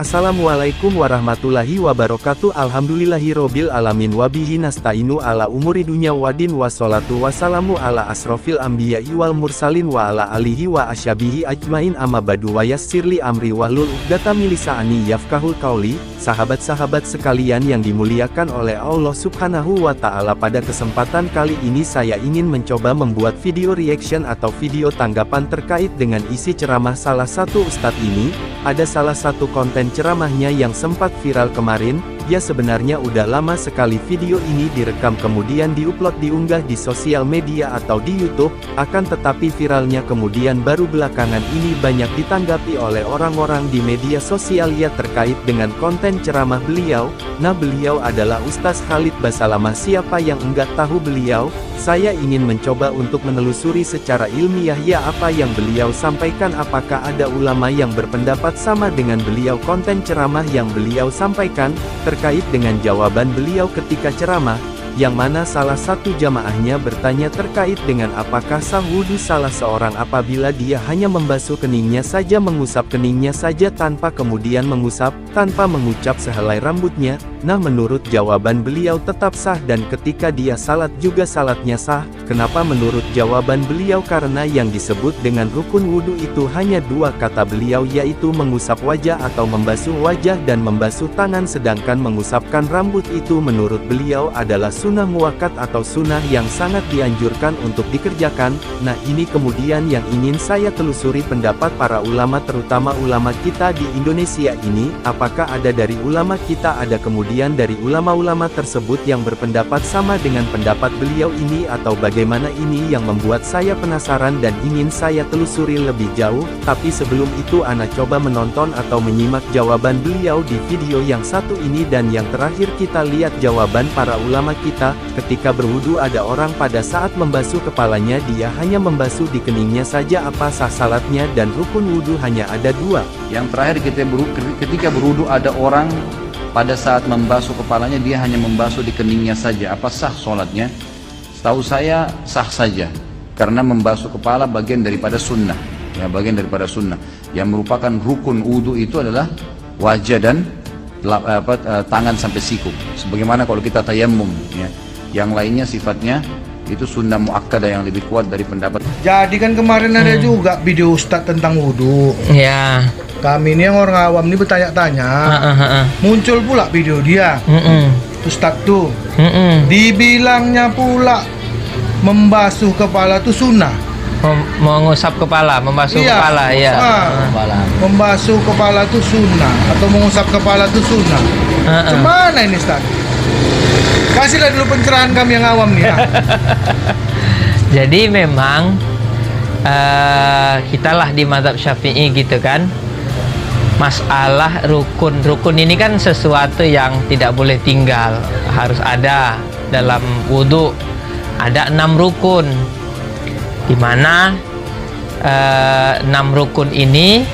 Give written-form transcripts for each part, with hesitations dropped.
Assalamualaikum warahmatullahi wabarakatuh. Alhamdulillahirobbil alamin wabihi nasta'inu ala umuri dunya wadin wassalatu wassalamu ala asrofil anbiya'i wal mursalin wa ala alihi wa asyabihi ajmain amma badu wa yassirli amri wahlul uqdatam min lisani yafqahul qauli. Sahabat-sahabat sekalian yang dimuliakan oleh Allah Subhanahu wa Ta'ala, pada kesempatan kali ini saya ingin mencoba membuat video reaction atau video tanggapan terkait dengan isi ceramah salah satu ustadz ini. Ada salah satu konten ceramahnya yang sempat viral kemarin. Ya, sebenarnya udah lama sekali video ini direkam kemudian diunggah di sosial media atau di YouTube, akan tetapi viralnya kemudian baru belakangan ini banyak ditanggapi oleh orang-orang di media sosial ya terkait dengan konten ceramah beliau. Nah, beliau adalah Ustaz Khalid Basalamah. Siapa yang enggak tahu beliau? Saya ingin mencoba untuk menelusuri secara ilmiah ya apa yang beliau sampaikan, apakah ada ulama yang berpendapat sama dengan beliau, konten ceramah yang beliau sampaikan terkait dengan jawaban beliau ketika ceramah, yang mana salah satu jamaahnya bertanya terkait dengan apakah sah wudhu salah seorang apabila dia hanya membasuh keningnya saja, mengusap keningnya saja tanpa kemudian mengusap, tanpa mengucap sehelai rambutnya. Nah, menurut jawaban beliau tetap sah, dan ketika dia salat juga salatnya sah. Kenapa menurut jawaban beliau? Karena yang disebut dengan rukun wudhu itu hanya dua kata beliau, yaitu mengusap wajah atau membasuh wajah dan membasuh tangan, sedangkan mengusapkan rambut itu menurut beliau adalah sunnah muakkad atau sunnah yang sangat dianjurkan untuk dikerjakan. Nah, ini kemudian yang ingin saya telusuri pendapat para ulama, terutama ulama kita di Indonesia ini. Apakah ada dari ulama kita, ada kemudian dari ulama-ulama tersebut yang berpendapat sama dengan pendapat beliau ini, atau bagaimana? Ini yang membuat saya penasaran dan ingin saya telusuri lebih jauh. Tapi sebelum itu ana coba menonton atau menyimak jawaban beliau di video yang satu ini, dan yang terakhir kita lihat jawaban para ulama kita. Ketika berwudu ada orang pada saat membasuh kepalanya dia hanya membasuh di keningnya saja, apa sah salatnya? Dan rukun wudu hanya ada dua. Yang terakhir, ketika berwudu ada orang pada saat membasuh kepalanya dia hanya membasuh di keningnya saja, apa sah sholatnya? Setahu saya sah saja, karena membasuh kepala bagian daripada sunnah, ya, bagian daripada sunnah. Yang merupakan rukun wudu itu adalah wajah dan tangan sampai siku. Sebagaimana kalau kita tayammum, ya. Yang lainnya sifatnya itu sunnah muakkadah yang lebih kuat dari pendapat. Jadi kan kemarin ada juga video Ustadz tentang wudu. Ya. Kami ini yang orang awam ini bertanya-tanya. Muncul pula video dia. Ustadz tuh. Dibilangnya pula membasuh kepala itu sunnah. Mengusap kepala, membasuh kepala, ya. Membasuh kepala itu sunnah atau mengusap kepala itu sunnah. Gimana ini Ustadz? Kasihlah dulu pencerahan kami yang awam nih ya. Jadi memang kitalah di mazhab Syafi'i gitu kan. Masalah rukun ini kan sesuatu yang tidak boleh tinggal, harus ada dalam wudhu. Ada 6 rukun, dimana 6 rukun ini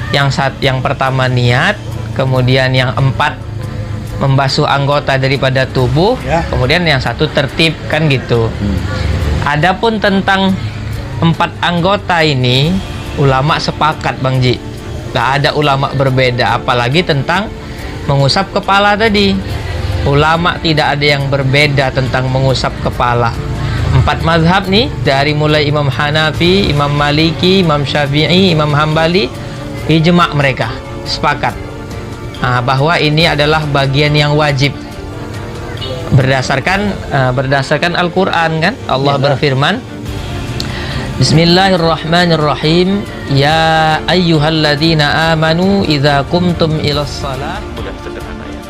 yang pertama niat, kemudian yang 4 membasuh anggota daripada tubuh, kemudian yang 1 tertib, kan gitu. Adapun tentang 4 anggota ini ulama sepakat Bang Ji, gak ada ulama berbeda, apalagi tentang mengusap kepala tadi. Ulama tidak ada yang berbeda tentang mengusap kepala. 4 mazhab nih, dari mulai Imam Hanafi, Imam Maliki, Imam Syafi'i, Imam Hambali, ijma' mereka sepakat bahwa ini adalah bagian yang wajib berdasarkan Al-Quran, kan Allah berfirman, Bismillahirrahmanirrahim, ya ayyuhalladzina amanu idza qumtum ilas shalah. Mudah sederhana ya.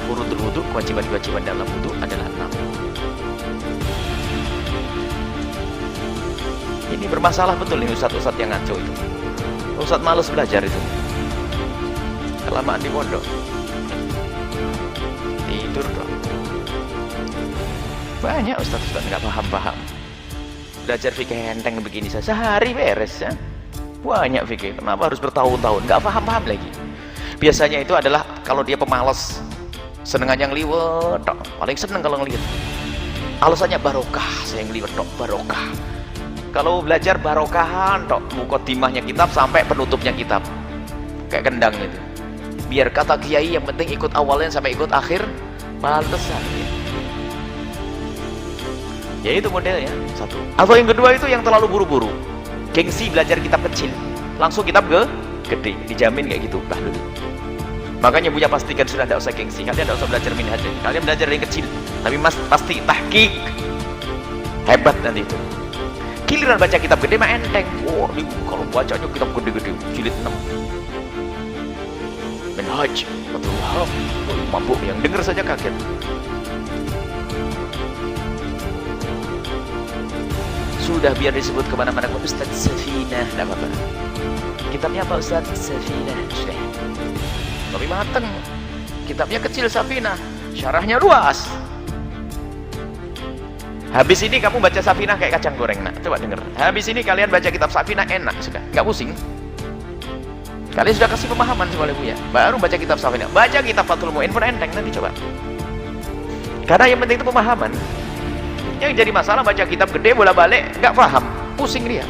Urut wudu, kewajiban-kewajiban dalam wudu adalah 6. Ini bermasalah betul nih ustadz-ustadz yang ngaco itu. Ustadz males belajar itu. Kelamaan di pondok. Tidur dong. Banyak ustadz-ustadz nggak paham-paham. Belajar fikih enteng begini saja, sehari beres ya. Banyak fikih, kenapa harus bertahun-tahun? Nggak paham-paham lagi. Biasanya itu adalah kalau dia pemalas, senengannya ngeliwet, paling seneng kalau ngeliwet. Alasannya barokah, saya ngeliwet dok, barokah. Kalau belajar barokahan tok, mukotimahnya kitab sampai penutupnya kitab. Kayak kendang itu. Biar kata kiai yang penting ikut awalnya sampai ikut akhir, pantesan ya itu modelnya satu. Atau yang kedua itu yang terlalu buru-buru, gengsi belajar kitab kecil langsung kitab gede, dijamin kayak gitu bah dulu. Makanya Buya pastikan sudah tidak usah gengsi, kalian tidak usah belajar minhaj, kalian belajar yang kecil tapi pasti tahqiq, hebat nanti itu. Giliran baca kitab gede mah enteng. Wah, kalau bacanya kitab gede-gede jilid 6 minhaj Fathul Wahhab, mabuk yang dengar saja kaget. Sudah biar disebut kemana-mana kok Ustaz Safinah, tidak apa-apa. Kitabnya apa Ustaz? Safinah. Sudah. Tapi mateng. Kitabnya kecil Safinah, syarahnya luas. Habis ini kamu baca Safinah kayak kacang goreng, nak. Coba denger. Habis ini kalian baca kitab Safinah enak sudah, nggak pusing. Kalian sudah kasih pemahaman sama Buya. Baru baca kitab Safinah. Baca kitab Fathul Mu'in pun enteng nanti coba. Karena yang penting itu pemahaman. Yang jadi masalah baca kitab gede bolak-balik nggak paham, pusing dia.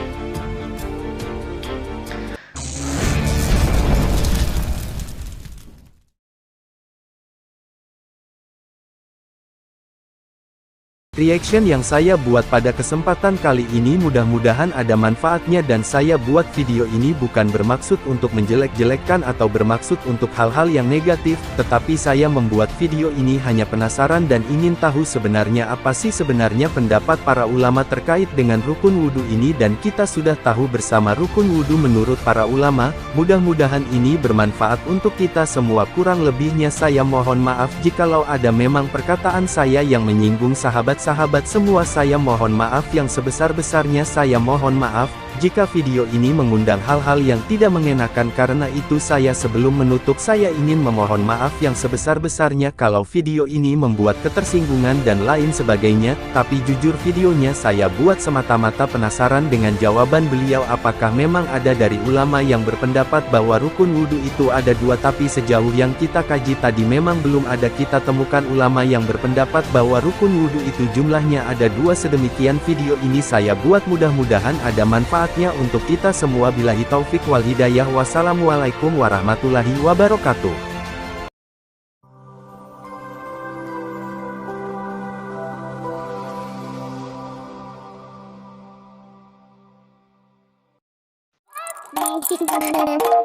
Reaction yang saya buat pada kesempatan kali ini mudah-mudahan ada manfaatnya, dan saya buat video ini bukan bermaksud untuk menjelek-jelekkan atau bermaksud untuk hal-hal yang negatif, tetapi saya membuat video ini hanya penasaran dan ingin tahu sebenarnya apa sih sebenarnya pendapat para ulama terkait dengan rukun wudhu ini, dan kita sudah tahu bersama rukun wudhu menurut para ulama. Mudah-mudahan ini bermanfaat untuk kita semua. Kurang lebihnya saya mohon maaf jikalau ada memang perkataan saya yang menyinggung sahabat-sahabat semua. Saya mohon maaf yang sebesar-besarnya. Saya mohon maaf jika video ini mengundang hal-hal yang tidak mengenakan. Karena itu saya sebelum menutup saya ingin memohon maaf yang sebesar-besarnya kalau video ini membuat ketersinggungan dan lain sebagainya. Tapi jujur videonya saya buat semata-mata penasaran dengan jawaban beliau, apakah memang ada dari ulama yang berpendapat bahwa rukun wudhu itu ada dua, tapi sejauh yang kita kaji tadi memang belum ada kita temukan ulama yang berpendapat bahwa rukun wudhu itu jumlahnya ada dua. Sedemikian video ini saya buat, mudah-mudahan ada manfaatnya untuk kita semua. Billahi taufik wal hidayah. Wassalamualaikum warahmatullahi wabarakatuh. Thank you.